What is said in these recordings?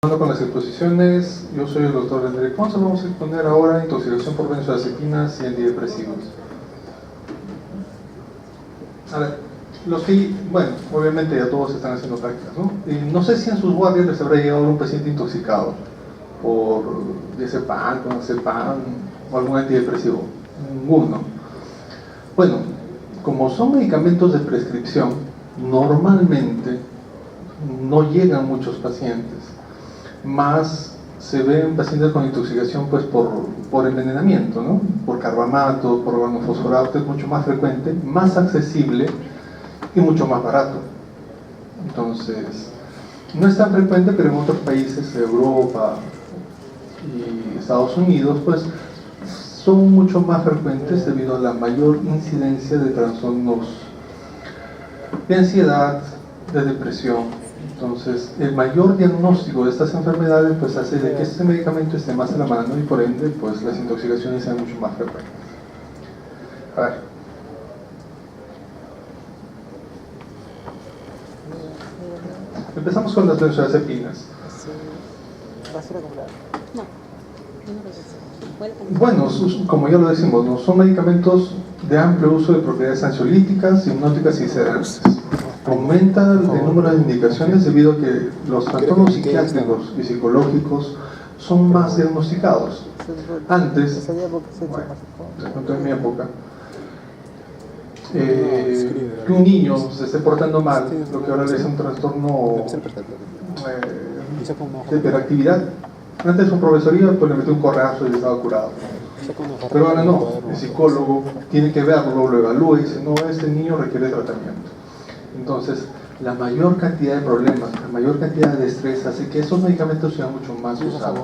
Con las exposiciones, yo soy el doctor Enrique Ponce. Vamos a exponer ahora intoxicación por benzodiazepinas y antidepresivos. A ver, los que, bueno, obviamente ya todos están haciendo prácticas, ¿no? Y no sé si en sus guardias les habrá llegado un paciente intoxicado por diazepam, clonazepam o algún antidepresivo. Ninguno. Bueno, como son medicamentos de prescripción, normalmente no llegan muchos pacientes. Más se ven pacientes con intoxicación pues por envenenamiento, ¿no? Por carbamato, por organofosforato, que es mucho más frecuente, más accesible y mucho más barato. Entonces, no es tan frecuente, pero en otros países, Europa y Estados Unidos, pues son mucho más frecuentes debido a la mayor incidencia de trastornos de ansiedad, de depresión. Entonces, el mayor diagnóstico de estas enfermedades pues hace de que este medicamento esté más a la mano y por ende pues las intoxicaciones sean mucho más frecuentes. A ver. Empezamos con las benzodiazepinas. Bueno, como ya lo decimos, ¿no? Son medicamentos de amplio uso de propiedades ansiolíticas, hipnóticas y sedantes. Aumenta el número de indicaciones debido a que los trastornos psiquiátricos y psicológicos son más diagnosticados. Antes, bueno, en mi época, que un niño se esté portando mal, lo que ahora es un trastorno de hiperactividad. Antes un profesor iba, pues le metió un correazo y estaba curado. Pero ahora no, el psicólogo tiene que verlo, lo evalúa y dice, no, este niño requiere tratamiento. Entonces, la mayor cantidad de problemas, la mayor cantidad de estrés hace que esos medicamentos sean mucho más usados.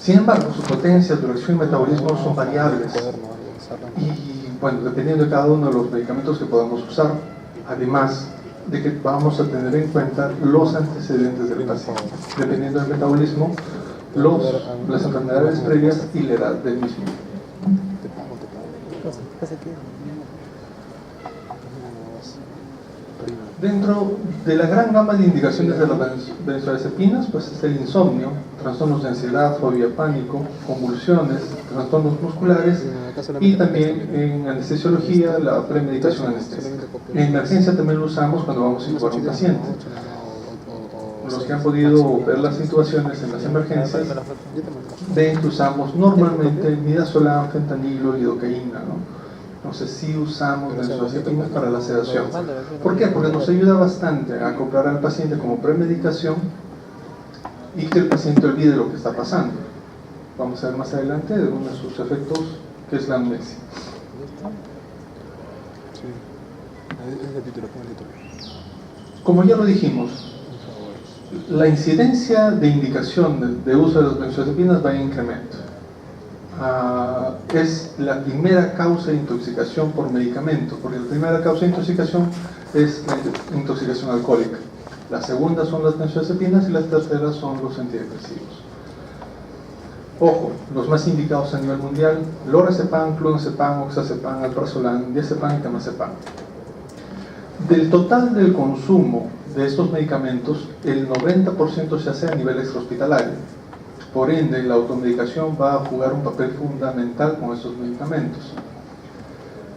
Sin embargo, su potencia, duración y metabolismo son variables. Y bueno, dependiendo de cada uno de los medicamentos que podamos usar, además de que vamos a tener en cuenta los antecedentes del paciente, dependiendo del metabolismo, las enfermedades previas y la edad del mismo. Dentro de la gran gama de indicaciones de las benzodiazepinas, pues está el insomnio, trastornos de ansiedad, fobia, pánico, convulsiones, trastornos musculares y también en anestesiología la premedicación anestésica. En emergencia también lo usamos cuando vamos a intubar a un paciente. Los que han podido ver las situaciones en las emergencias ven que usamos normalmente midazolam, fentanilo y lidocaína, ¿no? Entonces sí usamos benzodiazepinas para la sedación. ¿Por qué? Porque nos ayuda bastante a acoplar al paciente como premedicación y que el paciente olvide lo que está pasando. Vamos a ver más adelante de uno de sus efectos, que es la amnesia. Como ya lo dijimos, la incidencia de indicación de uso de las benzodiazepinas va en incremento. Es la primera causa de intoxicación por medicamento, porque la primera causa de intoxicación es la intoxicación alcohólica. La segunda son las benzodiazepinas y las terceras son los antidepresivos. Ojo, los más indicados a nivel mundial: lorazepam, clonazepam, oxazepam, alprazolam, diazepam y temazepam. Del total del consumo de estos medicamentos, el 90% se hace a nivel extrahospitalario. Por ende, la automedicación va a jugar un papel fundamental con estos medicamentos.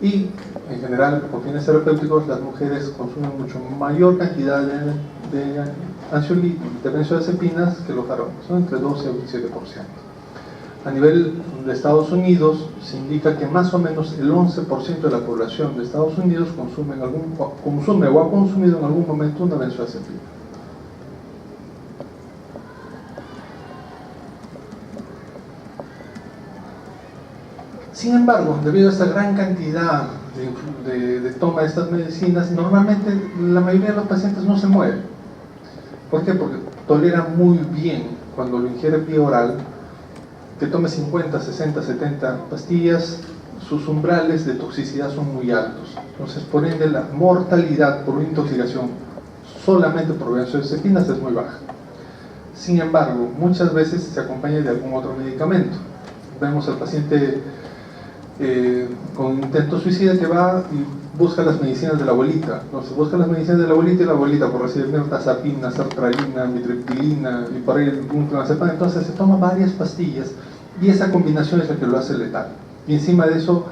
Y, en general, por fines terapéuticos, las mujeres consumen mucho mayor cantidad de ansiolíticos, de benzodiazepinas que los varones, son entre 12 y 27%. A nivel de Estados Unidos, se indica que más o menos el 11% de la población de Estados Unidos consume o ha consumido en algún momento una benzodiazepina. Sin embargo, debido a esta gran cantidad de toma de estas medicinas, normalmente la mayoría de los pacientes no se mueren. ¿Por qué? Porque toleran muy bien cuando lo ingiere vía oral, que tome 50, 60, 70 pastillas, sus umbrales de toxicidad son muy altos. Entonces, por ende, la mortalidad por una intoxicación solamente por benzodiazepinas es muy baja. Sin embargo, muchas veces se acompaña de algún otro medicamento. Vemos al paciente con intento suicida que va y busca las medicinas de la abuelita. Entonces busca las medicinas de la abuelita y la abuelita por recibir mirtazapina, sertralina, mitriptilina y por ahí un clonazepam. Entonces se toma varias pastillas y esa combinación es la que lo hace letal. Y encima de eso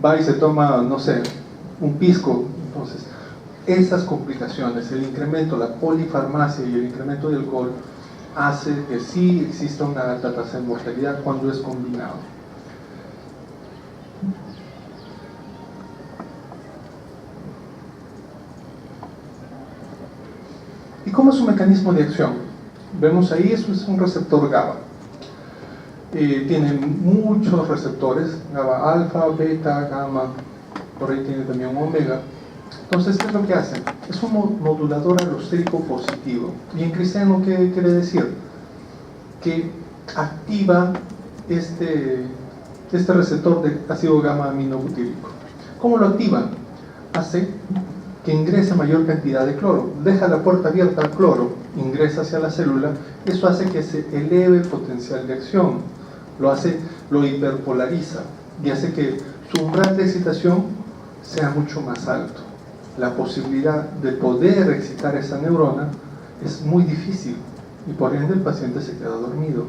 va y se toma, no sé, un pisco. Entonces esas complicaciones, el incremento, la polifarmacia y el incremento de alcohol hace que sí exista una alta tasa de mortalidad cuando es combinado. ¿Y cómo es su mecanismo de acción? Vemos ahí, eso es un receptor GABA. Tiene muchos receptores, GABA alfa, beta, gamma, por ahí tiene también un omega. Entonces, ¿qué es lo que hace? Es un modulador alostérico positivo. ¿Y en cristiano qué quiere decir? Que activa este receptor de ácido gamma aminobutírico. ¿Cómo lo activa? Hace que ingrese mayor cantidad de cloro. Deja la puerta abierta al cloro, ingresa hacia la célula. Eso hace que se eleve el potencial de acción. Lo hiperpolariza y hace que su umbral de excitación sea mucho más alto. La posibilidad de poder excitar esa neurona es muy difícil y por ende el paciente se queda dormido.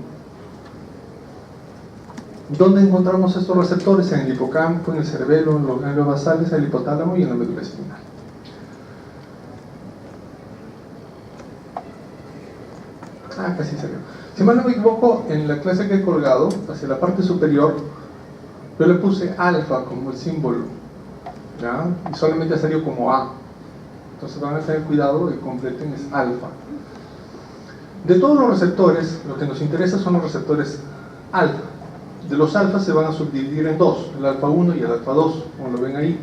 ¿Dónde encontramos estos receptores? En el hipocampo, en el cerebelo, en los ganglios basales, en el hipotálamo y en la médula espinal. Casi salió. Si mal no me equivoco, en la clase que he colgado, hacia la parte superior, yo le puse alfa como el símbolo, ¿ya? Y solamente salió como A. Entonces van a tener cuidado y completen, es alfa. De todos los receptores, lo que nos interesa son los receptores alfa. De los alfas se van a subdividir en dos, el alfa 1 y el alfa 2, como lo ven ahí.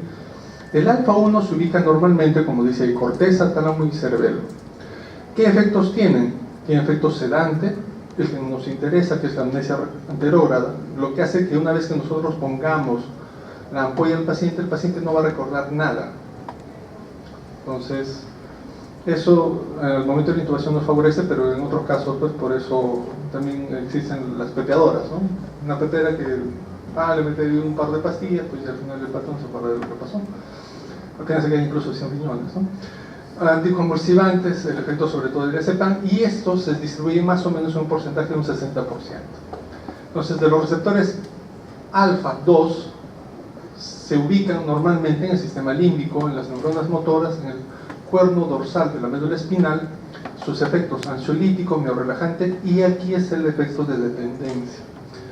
El alfa 1 se ubica normalmente, como dice ahí, corteza, tálamo y cerebelo. ¿Qué efectos tienen? Tiene efecto sedante, el que nos interesa, que es la amnesia anterógrada, lo que hace que una vez que nosotros pongamos la ampolla al paciente, el paciente no va a recordar nada. Entonces, eso en el momento de la intubación nos favorece, pero en otros casos, pues por eso también existen las pepeadoras, ¿no? Una pepera que, le mete un par de pastillas, pues ya al final del patrón se acuerda de lo que pasó. Acuérdense que hay incluso 100 riñones, ¿no? Anticonvulsivantes, el efecto sobre todo del diazepam, y estos se distribuyen más o menos en un porcentaje de un 60%. Entonces, de los receptores alfa 2 se ubican normalmente en el sistema límbico, en las neuronas motoras, en el cuerno dorsal de la médula espinal, sus efectos ansiolítico, miorrelajante, y aquí es el efecto de dependencia,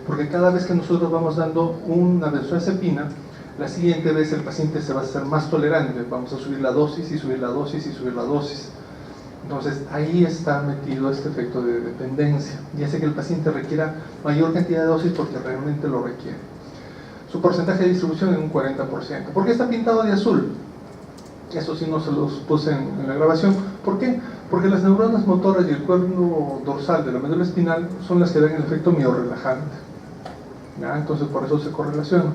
porque cada vez que nosotros vamos dando una benzodiazepina, la siguiente vez el paciente se va a hacer más tolerante, vamos a subir la dosis y subir la dosis y subir la dosis. Entonces ahí está metido este efecto de dependencia y hace que el paciente requiera mayor cantidad de dosis porque realmente lo requiere. Su porcentaje de distribución es un 40%. ¿Por qué está pintado de azul? Eso sí no se los puse en la grabación. ¿Por qué? Porque las neuronas motoras y el cuerno dorsal de la médula espinal son las que dan el efecto miorrelajante. ¿Ya? Entonces por eso se correlaciona.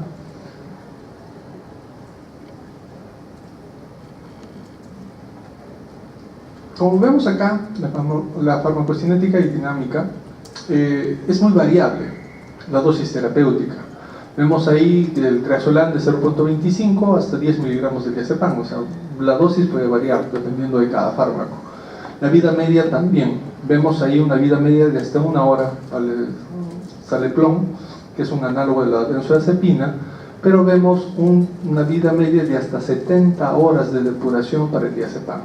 Como vemos acá, la farmacocinética y dinámica es muy variable, la dosis terapéutica. Vemos ahí el triazolam de 0.25 hasta 10 miligramos de diazepam, o sea, la dosis puede variar dependiendo de cada fármaco. La vida media también, vemos ahí una vida media de hasta 1 hora al Saleplon, que es un análogo de la benzodiazepina, pero vemos una vida media de hasta 70 horas de depuración para el diazepam.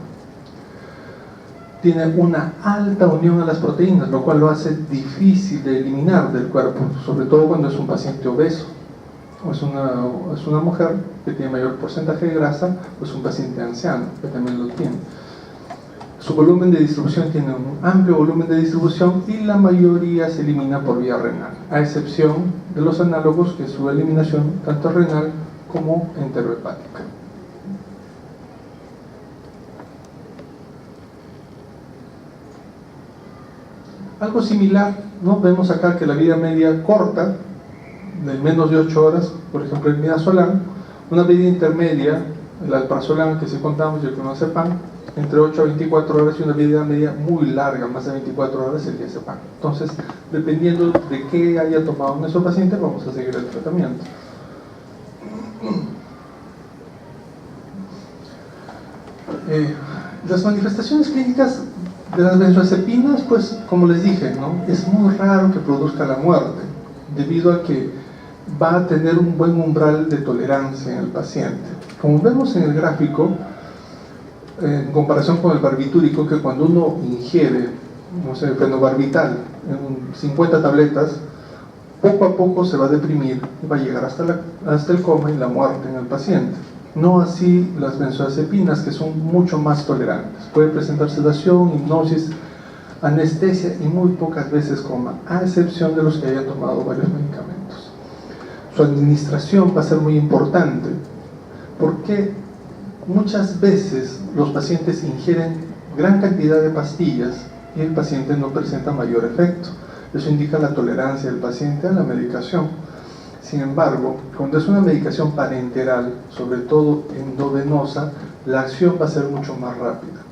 Tiene una alta unión a las proteínas, lo cual lo hace difícil de eliminar del cuerpo, sobre todo cuando es un paciente obeso, o es una mujer que tiene mayor porcentaje de grasa, o es un paciente anciano que también lo tiene. Su volumen de distribución tiene un amplio volumen de distribución y la mayoría se elimina por vía renal, a excepción de los análogos que su eliminación tanto renal como enterohepática. Algo similar, ¿no? Vemos acá que la vida media corta, de menos de 8 horas, por ejemplo el midazolam, una vida intermedia, el alprazolam que sí contamos y el clonazepam, entre 8 a 24 horas, y una vida media muy larga, más de 24 horas el diazepam. Entonces, dependiendo de qué haya tomado nuestro paciente, vamos a seguir el tratamiento. Las manifestaciones clínicas de las benzodiazepinas, pues como les dije, ¿no? Es muy raro que produzca la muerte, debido a que va a tener un buen umbral de tolerancia en el paciente. Como vemos en el gráfico, en comparación con el barbitúrico, que cuando uno ingiere, no sé, fenobarbital, en 50 tabletas, poco a poco se va a deprimir y va a llegar hasta el coma y la muerte en el paciente. No así las benzodiazepinas, que son mucho más tolerantes. Puede presentar sedación, hipnosis, anestesia y muy pocas veces coma, a excepción de los que hayan tomado varios medicamentos. Su administración va a ser muy importante, porque muchas veces los pacientes ingieren gran cantidad de pastillas y el paciente no presenta mayor efecto. Eso indica la tolerancia del paciente a la medicación. Sin embargo, cuando es una medicación parenteral, sobre todo endovenosa, la acción va a ser mucho más rápida.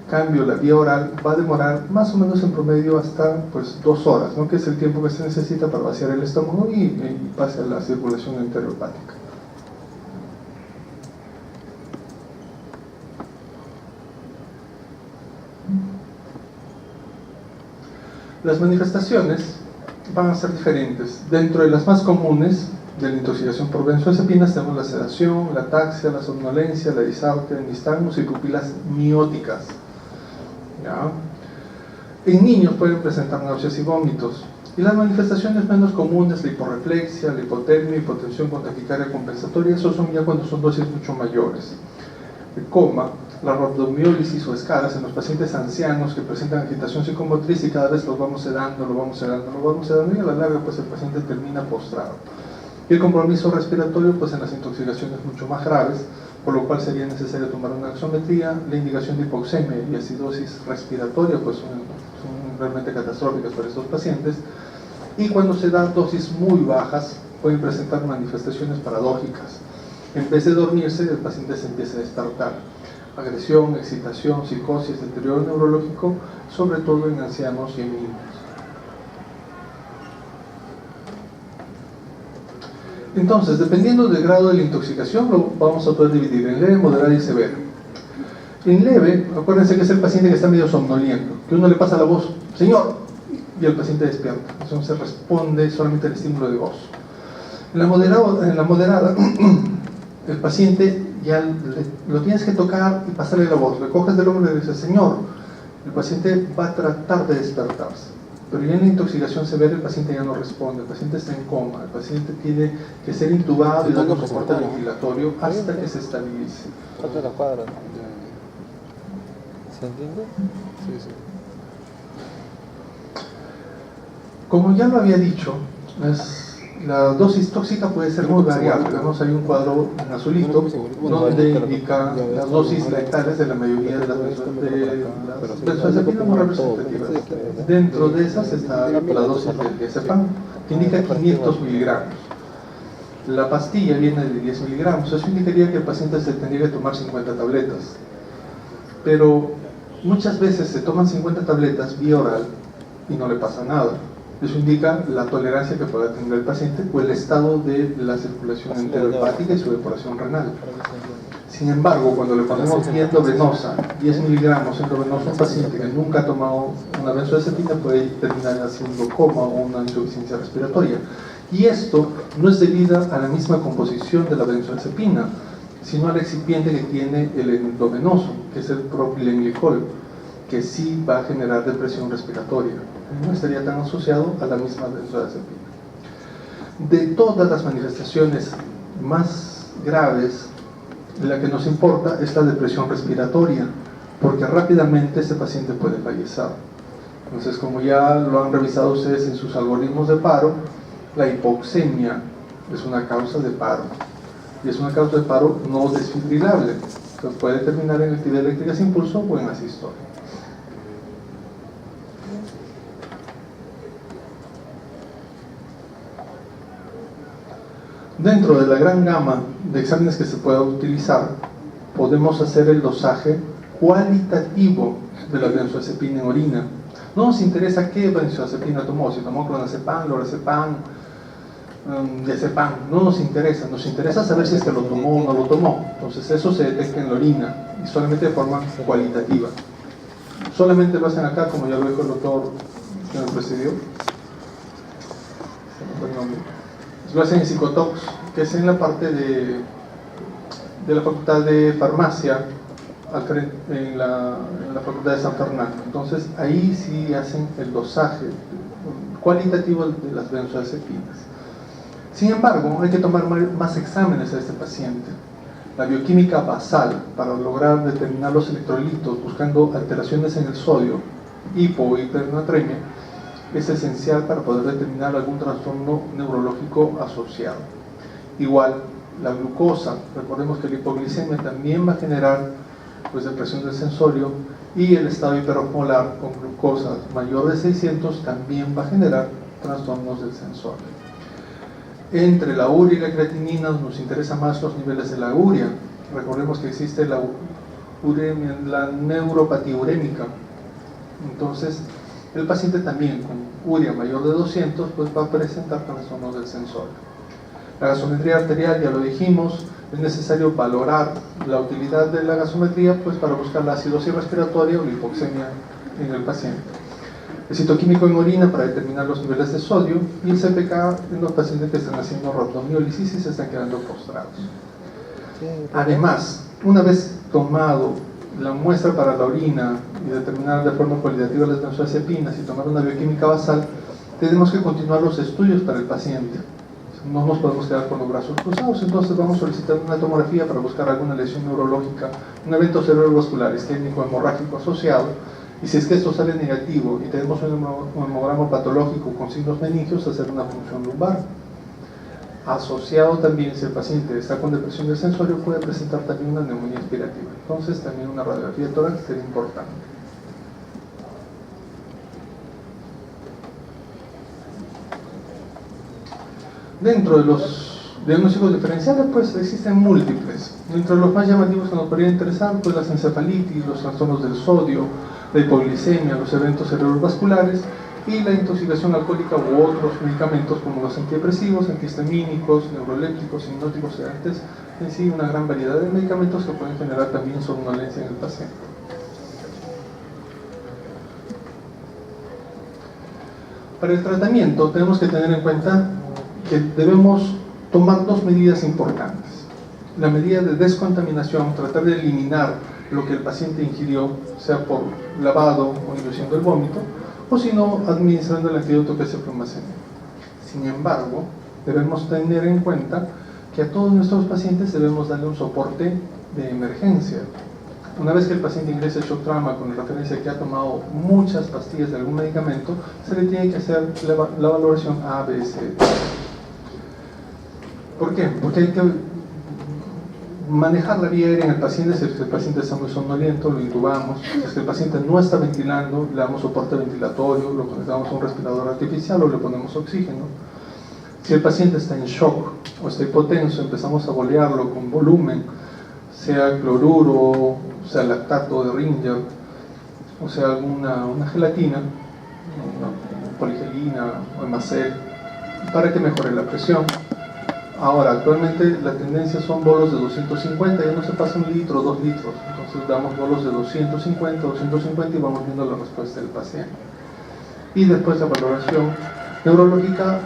En cambio, la vía oral va a demorar más o menos en promedio hasta 2 horas, ¿no? Que es el tiempo que se necesita para vaciar el estómago y pase a la circulación enterohepática. Las manifestaciones van a ser diferentes. Dentro de las más comunes de la intoxicación por benzodiazepinas tenemos la sedación, la ataxia, la somnolencia, la disartria, el nistagmus y pupilas mióticas. ¿Ya? En niños pueden presentar náuseas y vómitos. Y las manifestaciones menos comunes, la hiporreflexia, la hipotermia, hipotensión con taquicardia compensatoria, esos son ya cuando son dosis mucho mayores. El coma, la rhabdomiólisis o escaras en los pacientes ancianos que presentan agitación psicomotriz y cada vez los vamos sedando y a la larga pues el paciente termina postrado. Y el compromiso respiratorio pues en las intoxicaciones mucho más graves, por lo cual sería necesario tomar una gasometría. La indicación de hipoxemia y acidosis respiratoria pues son realmente catastróficas para estos pacientes, y cuando se dan dosis muy bajas pueden presentar manifestaciones paradójicas. En vez de dormirse, el paciente se empieza a despertar. Agresión, excitación, psicosis, deterioro neurológico, sobre todo en ancianos y en niños. Entonces, dependiendo del grado de la intoxicación, lo vamos a poder dividir en leve, moderada y severa. En leve, acuérdense que es el paciente que está medio somnoliento, que uno le pasa la voz, señor, y el paciente despierta. Entonces responde solamente al estímulo de voz. En la moderada el paciente ya lo tienes que tocar y pasarle la voz. Le coges del hombro y le dices, señor. El paciente va a tratar de despertarse. Pero ya en la intoxicación severa el paciente ya no responde, el paciente está en coma, el paciente tiene que ser intubado y darle un soporte ventilatorio hasta que se estabilice. ¿Se entiende? Sí, sí. Como ya lo había dicho, la dosis tóxica puede ser muy variable. Vemos ahí un cuadro en azulito donde indica las dosis letales de la mayoría de las benzodiazepinas no representativas. Dentro de esas está la dosis del diazepam, que indica 500 miligramos. La pastilla viene de 10 miligramos. Eso indicaría que el paciente se tendría que tomar 50 tabletas. Pero muchas veces se toman 50 tabletas vía oral y no le pasa nada. Eso indica la tolerancia que pueda tener el paciente o el estado de la circulación enterohepática y su depuración renal. Sin embargo, cuando le ponemos vía endovenosa, 10 miligramos endovenosa, un paciente que nunca ha tomado una benzodiazepina puede terminar haciendo coma o una insuficiencia respiratoria. Y esto no es debido a la misma composición de la benzodiazepina, sino al excipiente que tiene el endovenoso, que es el propilenglicol, que sí va a generar depresión respiratoria. No estaría tan asociado a la misma benzodiazepina. De todas las manifestaciones más graves, la que nos importa es la depresión respiratoria, porque rápidamente este paciente puede fallecer. Entonces, como ya lo han revisado ustedes en sus algoritmos de paro, la hipoxemia es una causa de paro, y es una causa de paro no desfibrilable, que puede terminar en actividad eléctrica sin pulso o en asistolia. Dentro de la gran gama de exámenes que se pueda utilizar, podemos hacer el dosaje cualitativo de la benzodiazepina en orina. No nos interesa qué benzodiazepina tomó, si tomó clonazepam, lorazepam, diazepam, no nos interesa saber si es que lo tomó o no lo tomó. Entonces eso se detecta en la orina y solamente de forma cualitativa. Solamente lo hacen acá, como ya lo dijo el doctor que me precedió. Lo hacen en Psicotox, que es en la parte de la Facultad de Farmacia, en la Facultad de San Fernando. Entonces ahí sí hacen el dosaje cualitativo de las benzodiazepinas. Sin embargo, hay que tomar más exámenes a este paciente. La bioquímica basal para lograr determinar los electrolitos buscando alteraciones en el sodio, hipo o hipernatremia, es esencial para poder determinar algún trastorno neurológico asociado. Igual, la glucosa, recordemos que la hipoglicemia también va a generar depresión del sensorio, y el estado hiperosmolar con glucosa mayor de 600 también va a generar trastornos del sensorio. Entre la urea y la creatinina nos interesa más los niveles de la urea. Recordemos que existe la neuropatía urémica. Entonces, el paciente también con urea mayor de 200 pues va a presentar trastornos del sensorio. La gasometría arterial, ya lo dijimos, es necesario valorar la utilidad de la gasometría pues para buscar la acidosis respiratoria o la hipoxemia en el paciente. El citoquímico en orina para determinar los niveles de sodio, y el CPK en los pacientes que están haciendo rhabdomiólisis y se están quedando postrados. Además, una vez tomado la muestra para la orina y determinar de forma cualitativa las benzodiazepinas y tomar una bioquímica basal, tenemos que continuar los estudios para el paciente. No nos podemos quedar con los brazos cruzados, entonces vamos a solicitar una tomografía para buscar alguna lesión neurológica, un evento cerebrovascular isquémico hemorrágico asociado, y si es que esto sale negativo y tenemos un hemograma patológico con signos meningios, hacer una punción lumbar. Asociado también, si el paciente está con depresión del sensorio, puede presentar también una neumonía aspirativa. Entonces también una radiografía de tórax sería importante. Dentro de los diagnósticos diferenciales pues existen múltiples. Entre los más llamativos que nos podrían interesar pues las encefalitis, los trastornos del sodio, la hipoglicemia, los eventos cerebrovasculares y la intoxicación alcohólica u otros medicamentos como los antidepresivos, antihistamínicos, neurolépticos, hipnóticos, sedantes, en sí una gran variedad de medicamentos que pueden generar también somnolencia en el paciente. Para el tratamiento tenemos que tener en cuenta que debemos tomar dos medidas importantes. La medida de descontaminación, tratar de eliminar lo que el paciente ingirió, sea por lavado o induciendo el vómito, o si no, administrando el antídoto que es el flumacén. Sin embargo, debemos tener en cuenta que a todos nuestros pacientes debemos darle un soporte de emergencia. Una vez que el paciente ingresa en shock trauma con referencia a que ha tomado muchas pastillas de algún medicamento, se le tiene que hacer la valoración A, B, C, D. ¿Por qué? Porque hay que manejar la vía aérea en el paciente. Si el paciente está muy somnoliento, lo intubamos. Si el paciente no está ventilando, le damos soporte ventilatorio, lo conectamos a un respirador artificial o le ponemos oxígeno. Si el paciente está en shock o está hipotenso, empezamos a bolearlo con volumen, sea cloruro, sea lactato de Ringer, o sea una gelatina, una poligelina o hemacel, para que mejore la presión. Ahora, actualmente la tendencia son bolos de 250, ya no se pasa 1 litro, 2 litros, entonces damos bolos de 250 y vamos viendo la respuesta del paciente. Y después la valoración neurológica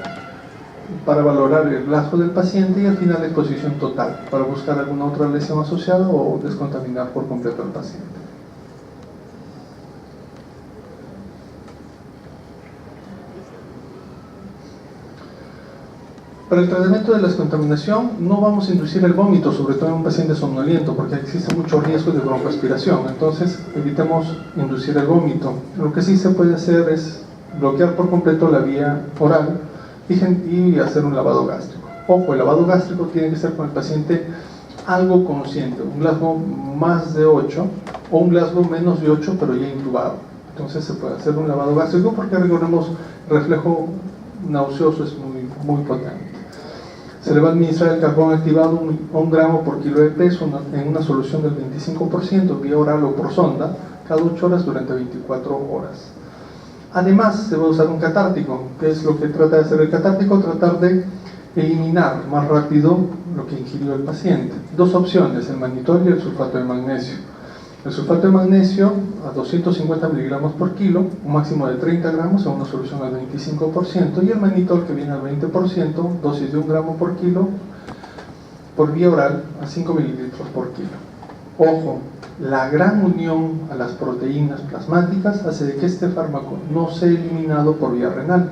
para valorar el Glasgow del paciente, y al final la exposición total para buscar alguna otra lesión asociada o descontaminar por completo al paciente. Para el tratamiento de la descontaminación no vamos a inducir el vómito, sobre todo en un paciente somnoliento, porque existe mucho riesgo de broncoaspiración, entonces evitemos inducir el vómito. Lo que sí se puede hacer es bloquear por completo la vía oral y hacer un lavado gástrico. Ojo, el lavado gástrico tiene que ser con el paciente algo consciente, un Glasgow más de 8 o un Glasgow menos de 8 pero ya intubado. Entonces se puede hacer un lavado gástrico porque recordemos el reflejo nauseoso es muy potente. Se le va a administrar el carbón activado 1 gramo por kilo de peso en una solución del 25% vía oral o por sonda cada 8 horas durante 24 horas. Además se va a usar un catártico. ¿Qué es lo que trata de hacer el catártico? Tratar de eliminar más rápido lo que ingirió el paciente. Dos opciones, el mannitol y el sulfato de magnesio. El sulfato de magnesio a 250 miligramos por kilo, un máximo de 30 gramos en una solución al 25%, y el manitol que viene al 20%, dosis de 1 gramo por kilo, por vía oral a 5 mililitros por kilo. Ojo, la gran unión a las proteínas plasmáticas hace de que este fármaco no sea eliminado por vía renal.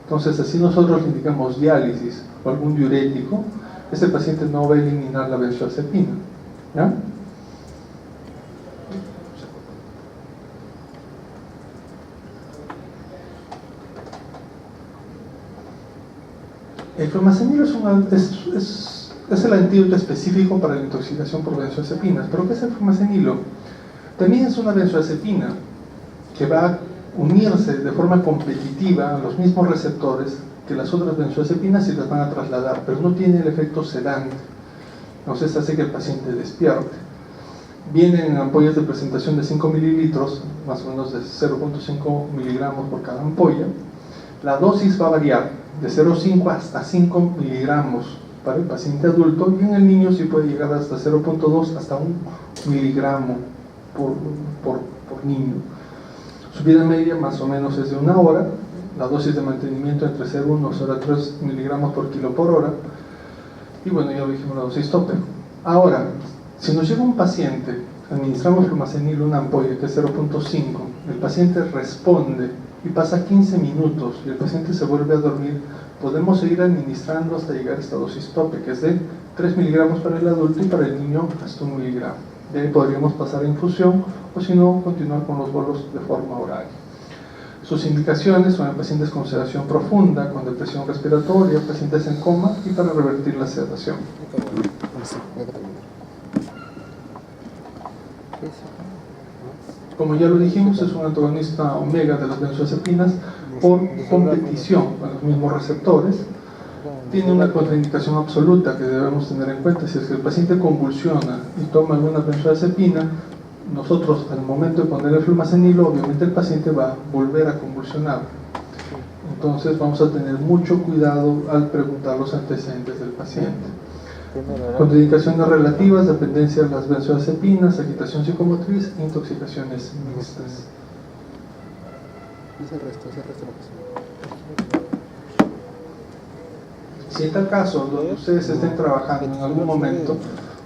Entonces, así nosotros le indicamos diálisis o algún diurético, este paciente no va a eliminar la benzodiazepina, ¿ya? El flumazenil es el antídoto específico para la intoxicación por benzodiazepinas. ¿Pero qué es el flumazenilo? También es una benzodiazepina que va a unirse de forma competitiva a los mismos receptores que las otras benzodiazepinas y las van a trasladar, pero no tiene el efecto sedante. Entonces hace que el paciente despierte. Vienen en ampollas de presentación de 5 mililitros, más o menos de 0.5 miligramos por cada ampolla. La dosis va a variar de 0.5 hasta 5 miligramos para el paciente adulto, y en el niño sí puede llegar hasta 0.2 hasta 1 miligramo por niño. Su vida media más o menos es de 1 hora, la dosis de mantenimiento entre 0.1 y 0.3 miligramos por kilo por hora, y bueno, ya lo dijimos, la dosis tope. Ahora, si nos llega un paciente, administramos flumazenil, una ampolla que es 0.5, el paciente responde y pasa 15 minutos y el paciente se vuelve a dormir, podemos seguir administrando hasta llegar a esta dosis tope, que es de 3 miligramos para el adulto y para el niño hasta 1 miligramo. De ahí podríamos pasar a infusión o si no, continuar con los bolos de forma oral. Sus indicaciones son en pacientes con sedación profunda, con depresión respiratoria, pacientes en coma y para revertir la sedación. Como ya lo dijimos, es un antagonista omega de las benzodiazepinas por competición con los mismos receptores. Tiene una contraindicación absoluta que debemos tener en cuenta. Si es que el paciente convulsiona y toma alguna benzodiazepina, nosotros al momento de poner el flumazenilo, obviamente el paciente va a volver a convulsionar. Entonces vamos a tener mucho cuidado al preguntar los antecedentes del paciente. Contraindicaciones relativas, dependencia de las benzodiazepinas, agitación psicomotriz, intoxicaciones mixtas. Si en tal caso, donde ustedes estén trabajando en algún momento,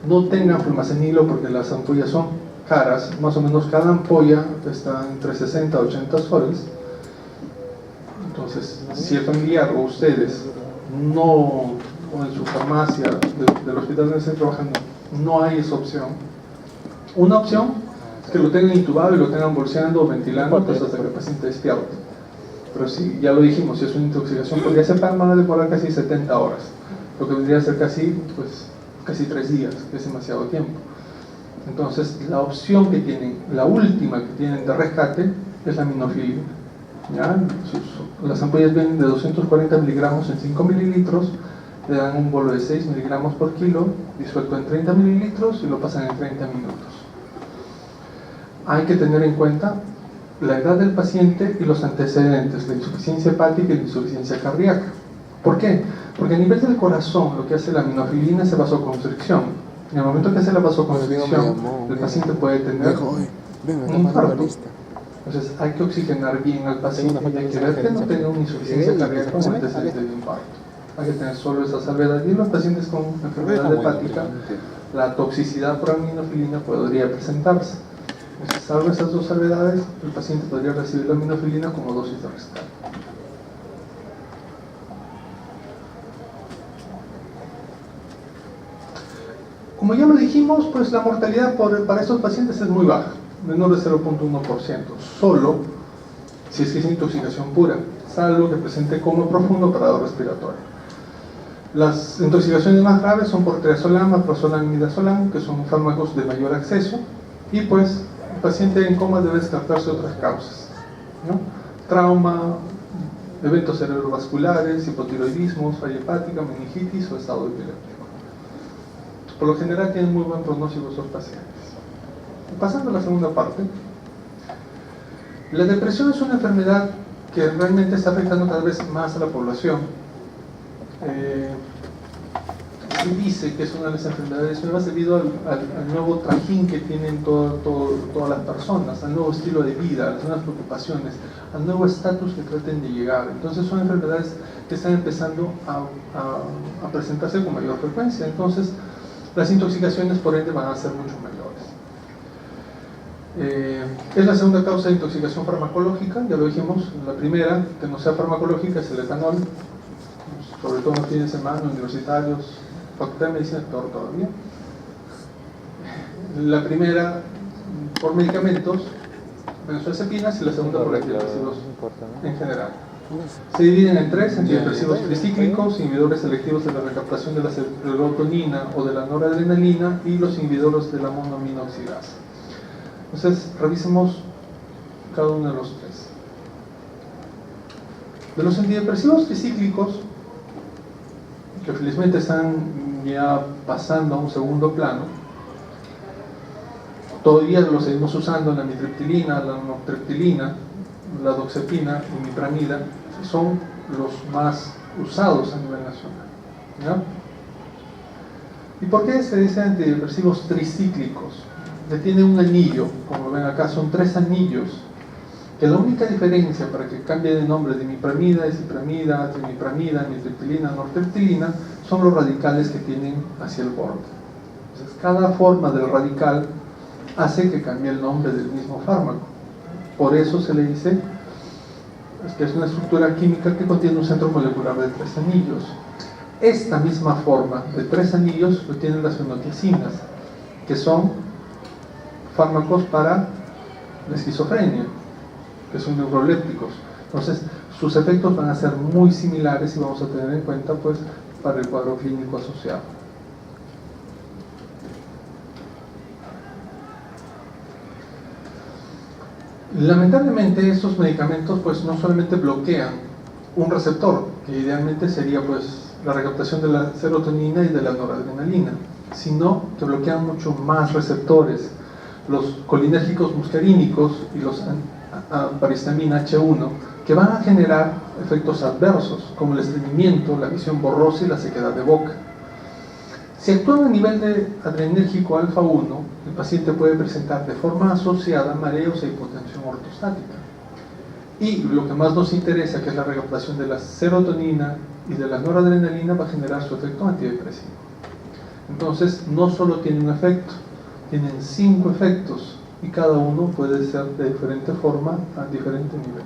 no tengan flumazenilo porque las ampollas son caras, más o menos cada ampolla está entre 60 a 80 soles. Entonces, si el familiar o ustedes no, o en su farmacia del hospital donde estén trabajando, no hay esa opción. Una opción es que lo tengan intubado y lo tengan bolseando o ventilando pues hasta que el paciente despierte. Pero si, ya lo dijimos, si es una intoxicación por diazepam, van a demorar casi 70 horas, lo que vendría a ser casi 3 días, que es demasiado tiempo. Entonces, la opción que tienen, la última que tienen de rescate, es la minofilina. ¿Ya? Las ampollas vienen de 240 miligramos en 5 mililitros, le dan un bolo de 6 miligramos por kilo, disuelto en 30 mililitros y lo pasan en 30 minutos. Hay que tener en cuenta la edad del paciente y los antecedentes, la insuficiencia hepática y la insuficiencia cardíaca. ¿Por qué? Porque a nivel del corazón lo que hace la minofilina es vasoconstricción. En el momento que hace la vasoconstricción, el paciente puede tener un infarto. Entonces hay que oxigenar bien al paciente y hay que ver que no tenga una insuficiencia cardíaca como antecedente de infarto. Hay que tener solo esa salvedad. Y en los pacientes con enfermedad hepática, la toxicidad por aminofilina podría presentarse. Entonces, salvo esas dos salvedades, el paciente podría recibir la aminofilina como dosis de rescate. Como ya lo dijimos, pues la mortalidad para estos pacientes es muy baja, menor de 0.1%, solo si es que es intoxicación pura, salvo que presente coma profundo o parado respiratorio. Las intoxicaciones más graves son por triazolam, alprazolam y midazolam, que son fármacos de mayor acceso, y pues el paciente en coma debe descartarse otras causas, ¿no? Trauma, eventos cerebrovasculares, hipotiroidismo, falla hepática, meningitis o estado epiléptico. Por lo general tienen muy buen pronóstico esos pacientes. Pasando a la segunda parte, la depresión es una enfermedad que realmente está afectando cada vez más a la población. se dice que es una de las enfermedades nuevas debido al nuevo trajín que tienen todas las personas, al nuevo estilo de vida, a las nuevas preocupaciones, al nuevo estatus que traten de llegar. Entonces son enfermedades que están empezando a presentarse con mayor frecuencia. Entonces las intoxicaciones por ende van a ser mucho mayores. Es la segunda causa de intoxicación farmacológica, ya lo dijimos. La primera, que no sea farmacológica, es el etanol, sobre todo en los fines de semana, universitarios, facultad de medicina, peor todavía. La primera por medicamentos, benzodiazepinas, y la segunda por antidepresivos en general. Se dividen en tres: antidepresivos tricíclicos, inhibidores selectivos de la recaptación de la serotonina o de la noradrenalina, y los inhibidores de la monoaminoxidasa. Entonces, revisemos cada uno de los tres. De los antidepresivos tricíclicos, que felizmente están ya pasando a un segundo plano, todavía los seguimos usando: la amitriptilina, la nortriptilina, la doxepina y mipramida, son los más usados a nivel nacional, ¿ya? ¿Y por qué se dice antidepresivos tricíclicos? Que tiene un anillo, como ven acá, son tres anillos, que la única diferencia para que cambie de nombre de mipramida, esipramida, trimipramida, amitriptilina, nortriptilina, son los radicales que tienen hacia el borde. Entonces, cada forma del radical hace que cambie el nombre del mismo fármaco. Por eso se le dice que es una estructura química que contiene un centro molecular de tres anillos. Esta misma forma de tres anillos lo tienen las fenotiacinas, que son fármacos para la esquizofrenia, que son neurolépticos. Entonces, sus efectos van a ser muy similares y vamos a tener en cuenta, pues, para el cuadro clínico asociado. Lamentablemente, estos medicamentos, pues, no solamente bloquean un receptor, que idealmente sería, pues, la recaptación de la serotonina y de la noradrenalina, sino que bloquean mucho más receptores: los colinérgicos muscarínicos y los parahistamina H1, que van a generar efectos adversos, como el estreñimiento, la visión borrosa y la sequedad de boca. Si actúan a nivel de adrenérgico alfa 1, el paciente puede presentar de forma asociada mareos e hipotensión ortostática. Y lo que más nos interesa, que es la recaptación de la serotonina y de la noradrenalina, va a generar su efecto antidepresivo. Entonces, no solo tiene un efecto, tienen 5 efectos, y cada uno puede ser de diferente forma a diferente nivel.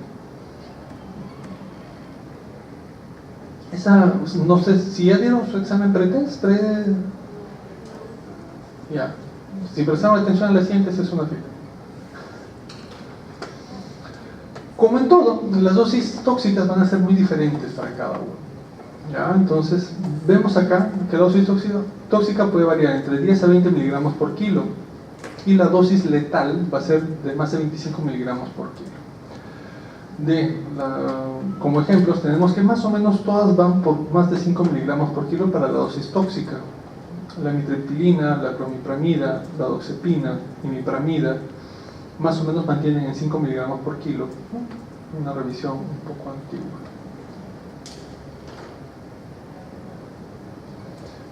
No sé si ya dieron su examen pretest, ya. Si prestaron atención a las siguientes, es una fila. Como en todo, las dosis tóxicas van a ser muy diferentes para cada uno, ¿ya? Entonces, vemos acá que la dosis tóxica puede variar entre 10 a 20 miligramos por kilo, y la dosis letal va a ser de más de 25 miligramos por kilo. Como ejemplos, tenemos que más o menos todas van por más de 5 miligramos por kilo para la dosis tóxica. La amitriptilina, la clomipramida, la doxepina y mipramida más o menos mantienen en 5 miligramos por kilo. Una revisión un poco antigua.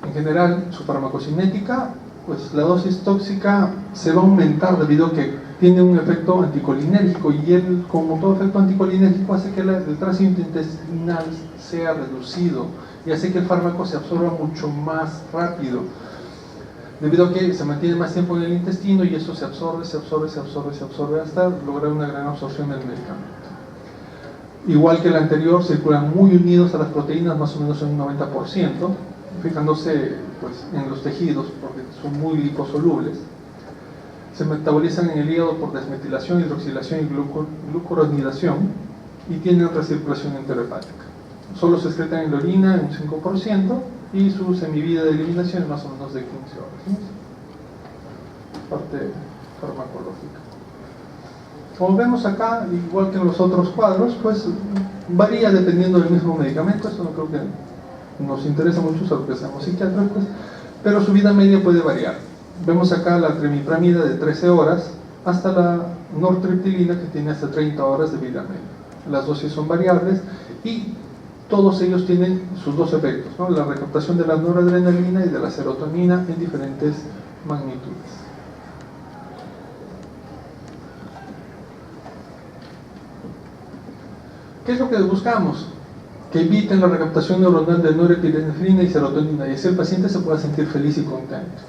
En general, su farmacocinética, pues la dosis tóxica se va a aumentar debido a que tiene un efecto anticolinérgico, y él, como todo efecto anticolinérgico, hace que el tránsito intestinal sea reducido y hace que el fármaco se absorba mucho más rápido, debido a que se mantiene más tiempo en el intestino, y eso se absorbe hasta lograr una gran absorción del medicamento. Igual que el anterior, circulan muy unidos a las proteínas, más o menos en un 90%, fijándose, pues, en los tejidos, porque son muy liposolubles. Se metabolizan en el hígado por desmetilación, hidroxilación y glucuronidación, y tienen recirculación enterohepática. Solo se excretan en la orina en un 5%, y su semivida de eliminación es más o menos de 15 horas. ¿Sí? Parte farmacológica. Como vemos acá, igual que en los otros cuadros, pues varía dependiendo del mismo medicamento. Esto no creo que nos interesa mucho, solo que seamos psiquiatras, pues, pero su vida media puede variar. Vemos acá la trimipramida de 13 horas hasta la nortriptilina, que tiene hasta 30 horas de vida media. Las dosis son variables, y todos ellos tienen sus dos efectos, ¿no? La recaptación de la noradrenalina y de la serotonina en diferentes magnitudes. ¿Qué es lo que buscamos? Que eviten la recaptación neuronal de norepinefrina y serotonina, y así el paciente se pueda sentir feliz y contento.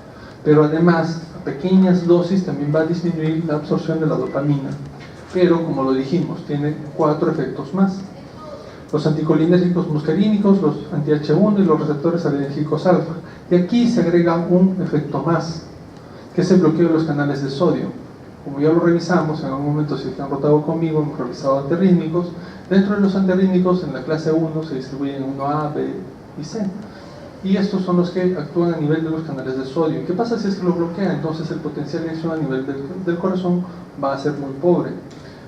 Pero además, a pequeñas dosis también va a disminuir la absorción de la dopamina. Pero, como lo dijimos, tiene 4 efectos más. Los anticolinérgicos muscarínicos, los anti-H1 y los receptores alérgicos alfa. Y aquí se agrega un efecto más, que es el bloqueo de los canales de sodio. Como ya lo revisamos, en algún momento si han rotado conmigo, hemos revisado antirrítmicos. Dentro de los antirrítmicos, en la clase 1 se distribuyen 1A, B y C. Y estos son los que actúan a nivel de los canales de sodio. ¿Qué pasa si es que lo bloquea? Entonces el potencial de acción a nivel del corazón va a ser muy pobre.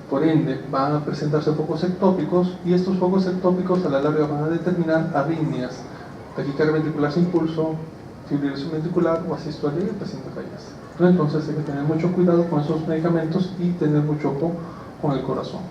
Por ende, van a presentarse focos ectópicos, y estos focos ectópicos a la larga van a determinar arritmias, taquicardia ventricular sin pulso, fibrilación ventricular o asistolia, y el paciente fallece. Entonces hay que tener mucho cuidado con esos medicamentos y tener mucho ojo con el corazón.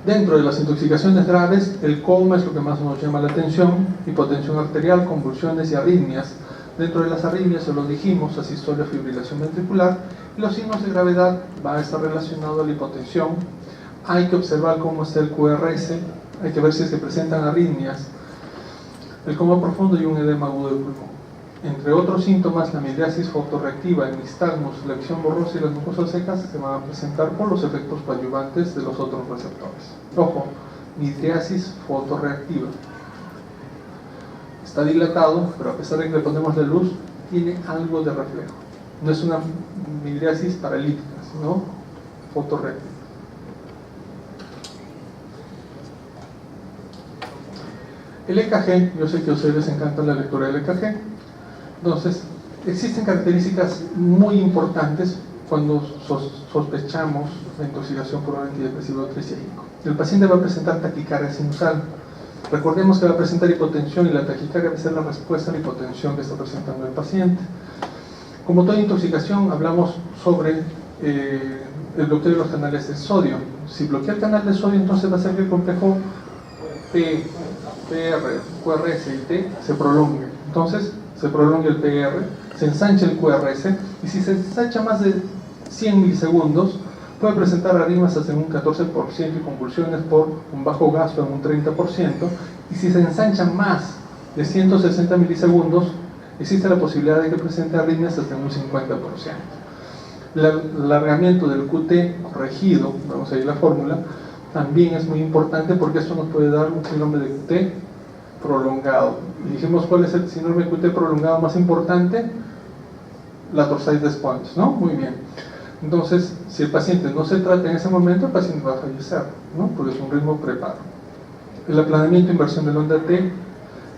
Dentro de las intoxicaciones graves, el coma es lo que más nos llama la atención, hipotensión arterial, convulsiones y arritmias. Dentro de las arritmias, se lo dijimos, asistolia, fibrilación ventricular, y los signos de gravedad van a estar relacionados a la hipotensión. Hay que observar cómo está el QRS, hay que ver si es que presentan arritmias, el coma profundo y un edema agudo del pulmón. Entre otros síntomas, la midriasis fotorreactiva, el nixtagmus, la acción borrosa y las mucosas secas se van a presentar por los efectos coadyuvantes de los otros receptores. Ojo, midriasis fotorreactiva. Está dilatado, pero a pesar de que le ponemos la luz, tiene algo de reflejo. No es una midriasis paralítica, sino fotorreactiva. El EKG, yo sé que a ustedes les encanta la lectura del EKG. Entonces, existen características muy importantes cuando sospechamos la intoxicación por un antidepresivo tricíclico. El paciente va a presentar taquicardia sinusal. Recordemos que va a presentar hipotensión, y la taquicardia va a ser la respuesta a la hipotensión que está presentando el paciente. Como toda intoxicación, hablamos sobre el bloqueo de los canales de sodio. Si bloquea el canal de sodio, entonces va a ser que el complejo P, PR, QRS y T se prolongue. Entonces, se prolonga el PR, se ensancha el QRS, y si se ensancha más de 100 milisegundos, puede presentar arritmias hasta en un 14% y convulsiones por un bajo gasto en un 30%, y si se ensancha más de 160 milisegundos, existe la posibilidad de que presente arritmias hasta en un 50%. El alargamiento del QT corregido, vamos a ir a la fórmula, también es muy importante, porque esto nos puede dar un síndrome de QT prolongado. Y dijimos, ¿cuál es el síndrome de QT prolongado más importante? La torsades pons, ¿no? Muy bien. Entonces, si el paciente no se trata en ese momento, el paciente va a fallecer, ¿no? Porque es un ritmo preparo. El aplanamiento, inversión del onda T,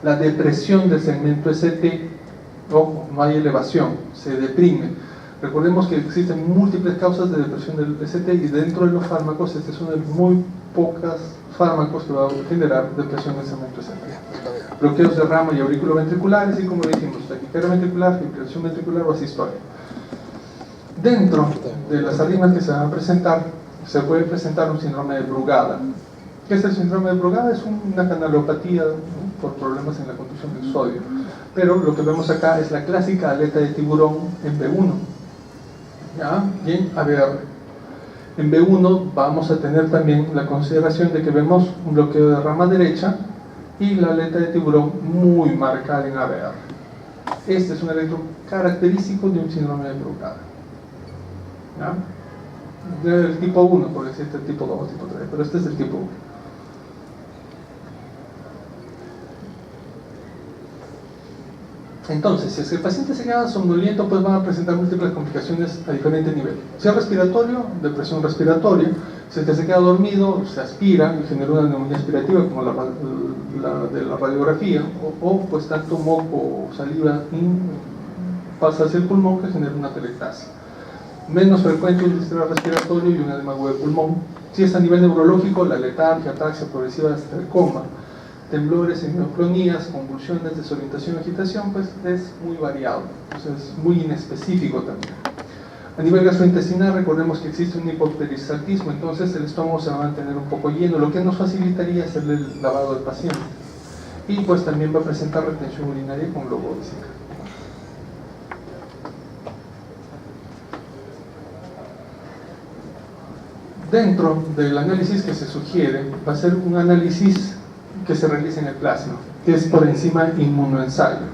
la depresión del segmento ST, ojo, no hay elevación, se deprime. Recordemos que existen múltiples causas de depresión del ST, y dentro de los fármacos, este es uno de muy pocos fármacos que va a generar depresión del segmento ST. Bloqueos de rama y auriculoventriculares, y como dijimos, taquicardia ventricular, fibrilación ventricular o asistolia. Dentro de las arritmias que se van a presentar, se puede presentar un síndrome de Brugada. ¿Qué es el síndrome de Brugada? Es una canalopatía, ¿no?, por problemas en la conducción del sodio. Pero lo que vemos acá es la clásica aleta de tiburón en B1, ¿ya? Y en ABR. En B1 vamos a tener también la consideración de que vemos un bloqueo de rama derecha y la aleta de tiburón muy marcada en ABR. Este es un electro característico de un síndrome de Brugada, ¿ya? Del tipo 1, porque existe el tipo 2 o tipo 3, pero este es el tipo 1. Entonces, si es que el paciente se queda somnoliento, pues van a presentar múltiples complicaciones a diferente nivel. Si es respiratorio, depresión respiratoria. Si es que se queda dormido, se aspira y genera una neumonía aspirativa, como la de la radiografía, o pues tanto moco o saliva pasa hacia el pulmón, que genera una telectasia. Menos frecuente un distrés respiratorio y un edema agudo del pulmón. Si es a nivel neurológico, la letargia, ataxia progresiva hasta el coma, temblores, hemicronías, convulsiones, desorientación, agitación, pues es muy variado, entonces es muy inespecífico también. A nivel gastrointestinal, recordemos que existe un hipoperistaltismo, entonces el estómago se va a mantener un poco lleno, lo que nos facilitaría hacerle el lavado al paciente. Y pues también va a presentar retención urinaria con logódica. Dentro del análisis que se sugiere, va a ser un análisis que se realiza en el plasma, que es por encima inmunoensayo.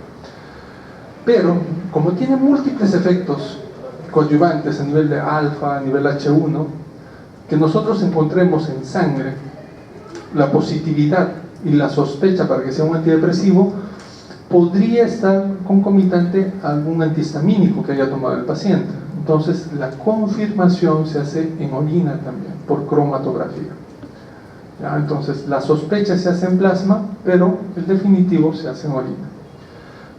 Pero, como tiene múltiples efectos coadyuvantes a nivel de alfa, a nivel H1, que nosotros encontremos en sangre la positividad y la sospecha para que sea un antidepresivo, podría estar concomitante a algún antihistamínico que haya tomado el paciente. Entonces, la confirmación se hace en orina también, por cromatografía. ¿Ya? Entonces, la sospecha se hace en plasma, pero el definitivo se hace en orina.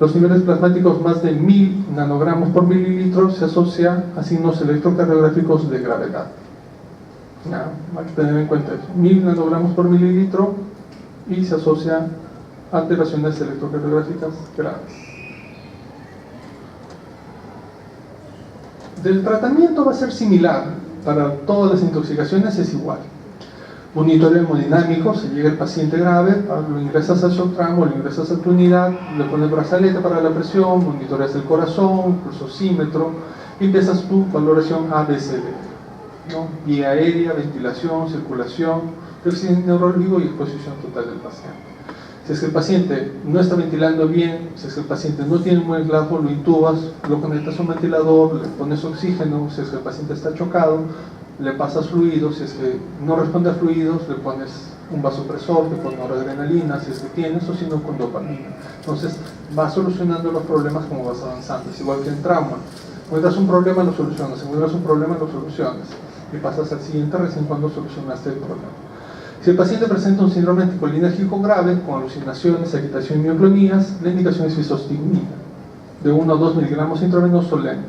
Los niveles plasmáticos más de 1000 nanogramos por mililitro se asocia a signos electrocardiográficos de gravedad. ¿Ya? Hay que tener en cuenta eso. 1000 nanogramos por mililitro y se asocia a alteraciones electrocardiográficas graves. Del tratamiento va a ser similar, para todas las intoxicaciones es igual. Monitoreo hemodinámico, si llega el paciente grave, lo ingresas al shock tramo, lo ingresas a tu unidad, le pones brazalete para la presión, monitoreas el corazón, pulsosímetro, y empiezas tu valoración ABCD, ¿no? Vía aérea, ventilación, circulación, déficit neurológico y exposición total del paciente. Si es que el paciente no está ventilando bien, si es que el paciente no tiene un buen glafo, lo intubas, lo conectas a un ventilador, le pones oxígeno. Si es que el paciente está chocado, le pasas fluidos. Si es que no responde a fluidos, le pones un vasopresor, le pones noradrenalina, si es que tienes, o si no, con dopamina. Entonces, vas solucionando los problemas como vas avanzando. Es igual que en trauma. Encuentras un problema, lo solucionas. Encuentras un problema, lo solucionas. Y pasas al siguiente recién cuando solucionaste el problema. Si el paciente presenta un síndrome anticolinérgico grave, con alucinaciones, agitación y mioclonías, la indicación es isostigmina, de 1 a 2 miligramos intravenoso lento.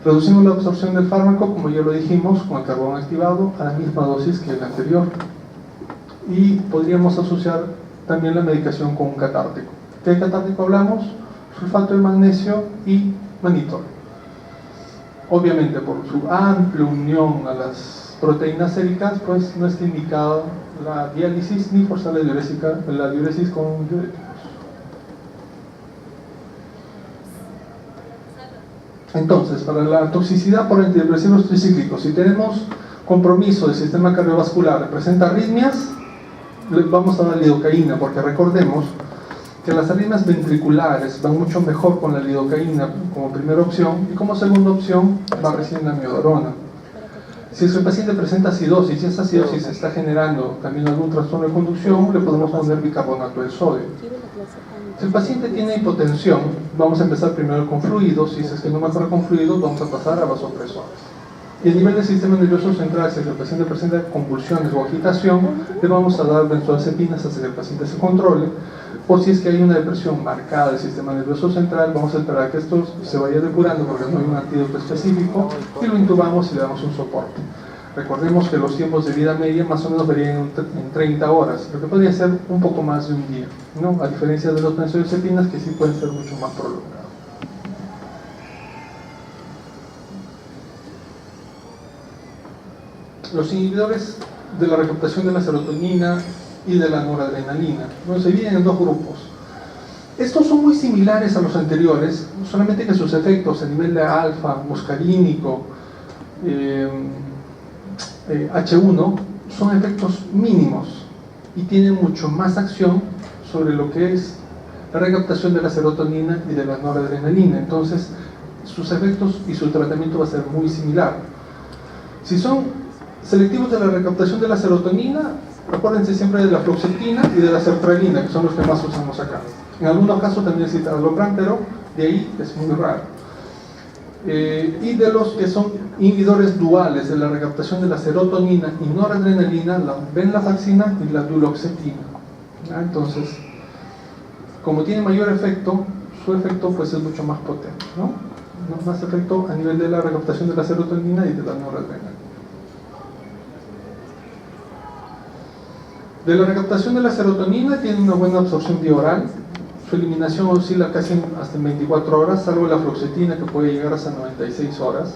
Reducimos la absorción del fármaco, como ya lo dijimos, con el carbón activado, a la misma dosis que el anterior. Y podríamos asociar también la medicación con un catártico. ¿Qué catártico hablamos? Sulfato de magnesio y mannitol. Obviamente, por su amplia unión a las proteínas séricas, pues no está indicada la diálisis ni forzar la diuresis con diuréticos. Entonces, para la toxicidad por antidepresivos tricíclicos, si tenemos compromiso del sistema cardiovascular, presenta arritmias, le vamos a dar lidocaína, porque recordemos que las arritmias ventriculares van mucho mejor con la lidocaína como primera opción, y como segunda opción va recién la amiodarona. Si el paciente presenta acidosis y esa acidosis está generando también algún trastorno de conducción, le podemos poner bicarbonato de sodio. Si el paciente tiene hipotensión, vamos a empezar primero con fluidos, y si es que no mejora con fluidos, vamos a pasar a vasopresores. Y a nivel del sistema nervioso central, si el paciente presenta convulsiones o agitación, le vamos a dar benzodiazepinas hasta que el paciente se controle. O si es que hay una depresión marcada del sistema nervioso central, vamos a esperar a que esto se vaya depurando porque no hay un antídoto específico, y lo intubamos y le damos un soporte. Recordemos que los tiempos de vida media más o menos varían en 30 horas, lo que podría ser un poco más de un día, ¿no? A diferencia de los benzodiazepinas, que sí pueden ser mucho más prolongados. Los inhibidores de la recaptación de la serotonina y de la noradrenalina, bueno, se dividen en dos grupos. Estos son muy similares a los anteriores, solamente que sus efectos a nivel de alfa, muscarínico, H1 son efectos mínimos y tienen mucho más acción sobre lo que es la recaptación de la serotonina y de la noradrenalina. Entonces, sus efectos y su tratamiento va a ser muy similar. Si son selectivos de la recaptación de la serotonina, acuérdense siempre de la fluoxetina y de la sertralina, que son los que más usamos acá. En algunos casos también el citalopram, pero de ahí es muy raro. Y de los que son inhibidores duales de la recaptación de la serotonina y noradrenalina, la venlafaxina y la duloxetina. ¿Ya? Entonces, como tiene mayor efecto, su efecto pues es mucho más potente, ¿no? Más efecto a nivel de la recaptación de la serotonina y de la noradrenalina. De la recaptación de la serotonina tiene una buena absorción vía oral. Su eliminación oscila casi hasta en 24 horas, salvo la fluoxetina, que puede llegar hasta 96 horas.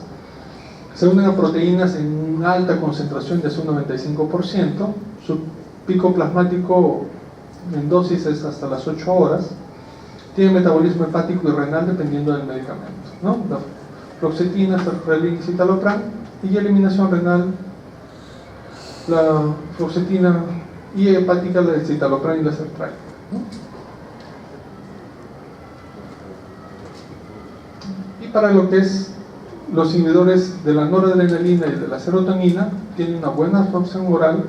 Se unen a proteínas en una alta concentración de hasta un 95%, su pico plasmático en dosis es hasta las 8 horas, tiene metabolismo hepático y renal dependiendo del medicamento, ¿no? La fluoxetina, sertralin y citalopram, y eliminación renal, la fluoxetina, y hepática, la de citalopram y la sertralin, ¿no? Y para lo que es los inhibidores de la noradrenalina y de la serotonina, tienen una buena absorción oral,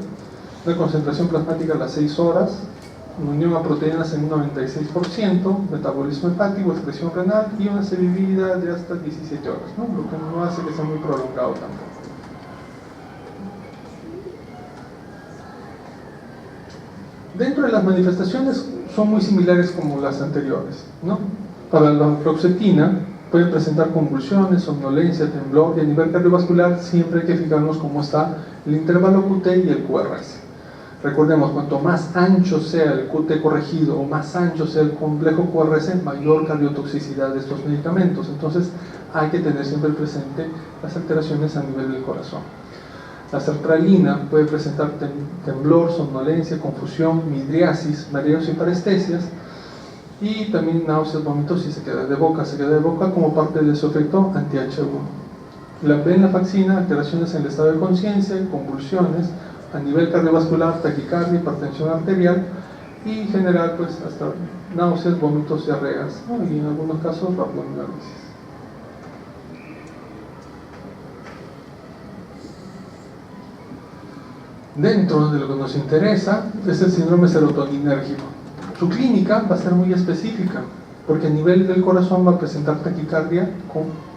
una concentración plasmática a las 6 horas, una unión a proteínas en un 96%, metabolismo hepático, excreción renal y una sobrevida de hasta 17 horas, ¿no? Lo que no hace que sea muy prolongado tampoco. Dentro de las manifestaciones son muy similares como las anteriores, ¿no? Para la fluoxetina pueden presentar convulsiones, somnolencia, temblor, y a nivel cardiovascular siempre hay que fijarnos cómo está el intervalo QT y el QRS. Recordemos, cuanto más ancho sea el QT corregido o más ancho sea el complejo QRS, mayor cardiotoxicidad de estos medicamentos. Entonces hay que tener siempre presente las alteraciones a nivel del corazón. La sertralina puede presentar temblor, somnolencia, confusión, midriasis, mareos y parestesias, y también náuseas, vómitos y sequedad de boca como parte de su efecto anti-H1. La venlafaxina, alteraciones en el estado de conciencia, convulsiones, a nivel cardiovascular, taquicardia, hipertensión arterial, y en general pues hasta náuseas, vómitos, diarreas, ¿no? Y en algunos casos abdominalisis. Dentro de lo que nos interesa es el síndrome serotoninérgico. Su clínica va a ser muy específica, porque a nivel del corazón va a presentar taquicardia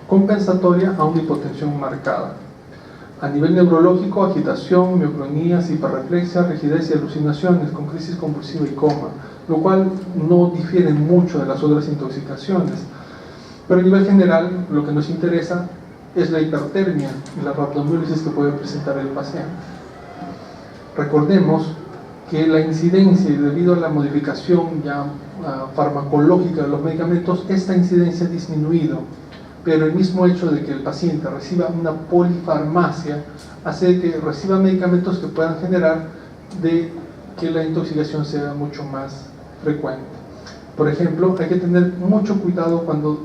compensatoria a una hipotensión marcada. A nivel neurológico, agitación, mioclonías, hiperreflexia, rigidez y alucinaciones, con crisis convulsiva y coma, lo cual no difiere mucho de las otras intoxicaciones. Pero a nivel general, lo que nos interesa es la hipertermia y la rhabdomiólisis que puede presentar el paciente. Recordemos que la incidencia, y debido a la modificación ya farmacológica de los medicamentos, esta incidencia ha disminuido, pero el mismo hecho de que el paciente reciba una polifarmacia hace que reciba medicamentos que puedan generar de que la intoxicación sea mucho más frecuente. Por ejemplo, hay que tener mucho cuidado cuando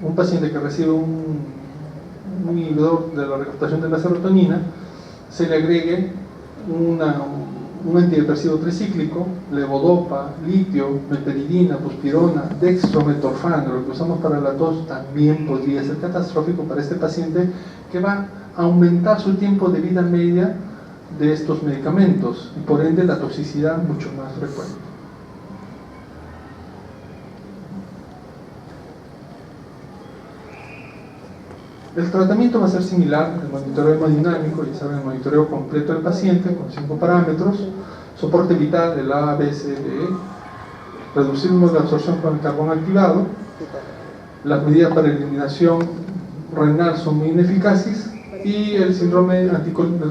un paciente que recibe un inhibidor de la recaptación de la serotonina se le agregue un antidepresivo tricíclico, levodopa, litio, meperidina, buspirona, dextrometorfano, lo que usamos para la tos, también podría ser catastrófico para este paciente, que va a aumentar su tiempo de vida media de estos medicamentos y por ende la toxicidad mucho más frecuente. El tratamiento va a ser similar al monitoreo hemodinámico, ya saben, el monitoreo completo del paciente con 5 parámetros, soporte vital del A, B, C, D, E, reducimos la absorción con el carbón activado, las medidas para eliminación renal son muy ineficaces, y el síndrome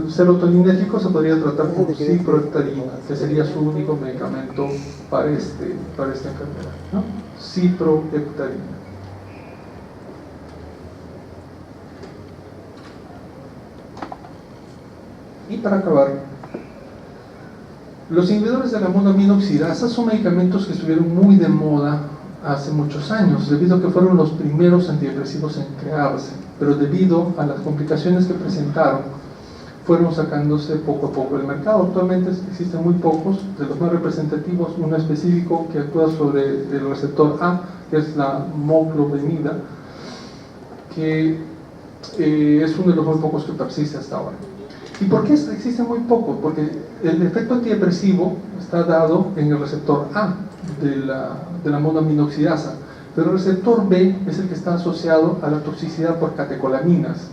serotoninérgico se podría tratar con ciproheptadina, que sería su único medicamento para esta enfermedad, ¿no? Ciproheptadina. Y para acabar, los inhibidores de la monoaminoxidasa son medicamentos que estuvieron muy de moda hace muchos años, debido a que fueron los primeros antidepresivos en crearse, pero debido a las complicaciones que presentaron, fueron sacándose poco a poco del mercado. Actualmente existen muy pocos, de los más representativos, uno específico que actúa sobre el receptor A, que es la moclobemida, que es uno de los muy pocos que persiste hasta ahora. ¿Y por qué existe muy poco? Porque el efecto antidepresivo está dado en el receptor A de la monoaminoxidasa, pero el receptor B es el que está asociado a la toxicidad por catecolaminas.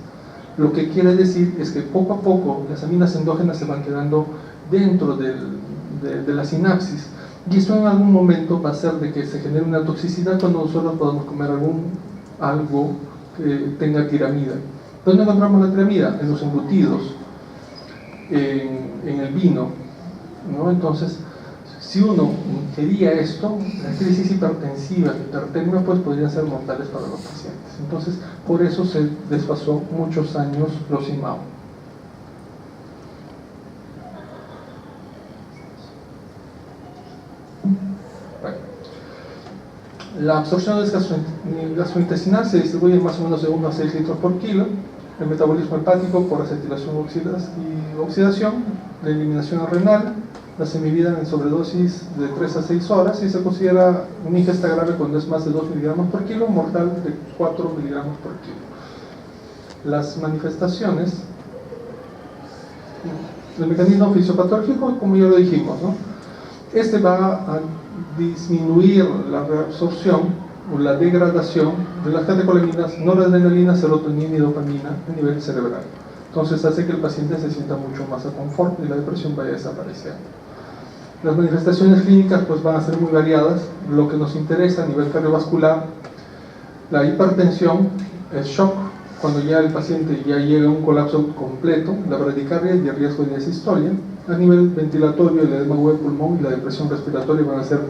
Lo que quiere decir es que poco a poco las aminas endógenas se van quedando dentro de la sinapsis, y eso en algún momento va a hacer de que se genere una toxicidad cuando nosotros podamos comer algo que tenga tiramida. ¿Dónde encontramos la tiramida? En los embutidos, en el vino, ¿no? Entonces, Si uno ingería esto, la crisis hipertensiva, la hipertermia, pues podrían ser mortales para los pacientes. Entonces, por eso se desfasó muchos años los IMAO. Bueno. La absorción gastrointestinal se distribuye más o menos de 1 a 6 litros por kilo. El metabolismo hepático por acetilación y oxidación, la eliminación renal, la semivida en sobredosis de 3 a 6 horas y se considera una ingesta grave cuando es más de 2 miligramos por kilo, mortal de 4 miligramos por kilo. Las manifestaciones, el mecanismo fisiopatológico, como ya lo dijimos, ¿no? Este va a disminuir la reabsorción o la degradación de las catecolaminas, noradrenalina, serotonina y dopamina a nivel cerebral. Entonces hace que el paciente se sienta mucho más a confort y la depresión vaya desapareciendo. Las manifestaciones clínicas pues van a ser muy variadas. Lo que nos interesa a nivel cardiovascular, la hipertensión, el shock, cuando ya el paciente ya llega a un colapso completo, la bradicardia y el riesgo de asistolia. A nivel ventilatorio, el edema agudo de pulmón y la depresión respiratoria van a ser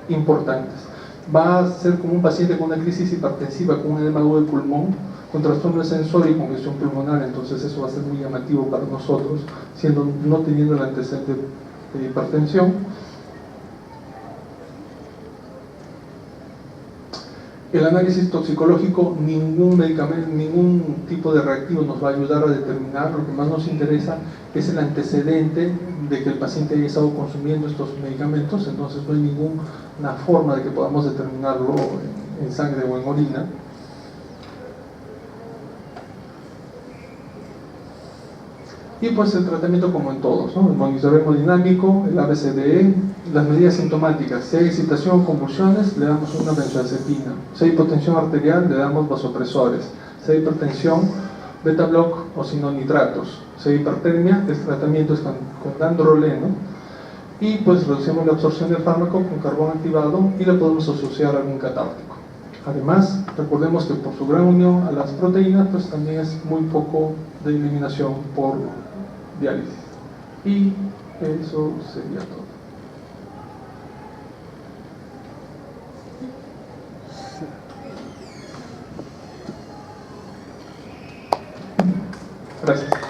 importantes. Va a ser como un paciente con una crisis hipertensiva, con un edema agudo de pulmón, con trastorno de sensor y congestión pulmonar. Entonces eso va a ser muy llamativo para nosotros, no teniendo el antecedente de hipertensión. El análisis toxicológico, ningún medicamento, ningún tipo de reactivo nos va a ayudar a determinar. Lo que más nos interesa es el antecedente de que el paciente haya estado consumiendo estos medicamentos. Entonces no hay ninguna forma de que podamos determinarlo en sangre o en orina. Y pues el tratamiento como en todos, ¿no? El monitoreo hemodinámico, el ABCDE, las medidas sintomáticas. Si hay excitación o convulsiones, le damos una benzodiazepina. Si hay hipotensión arterial, le damos vasopresores. Si hay hipertensión, beta-block o sinonitratos. Si hay hipertermia, el tratamiento es con dandroleno. Y pues reducimos la absorción del fármaco con carbón activado y le podemos asociar a algún catártico. Además, recordemos que por su gran unión a las proteínas, pues también es muy poco de eliminación por diálisis. Y eso sería todo. Gracias.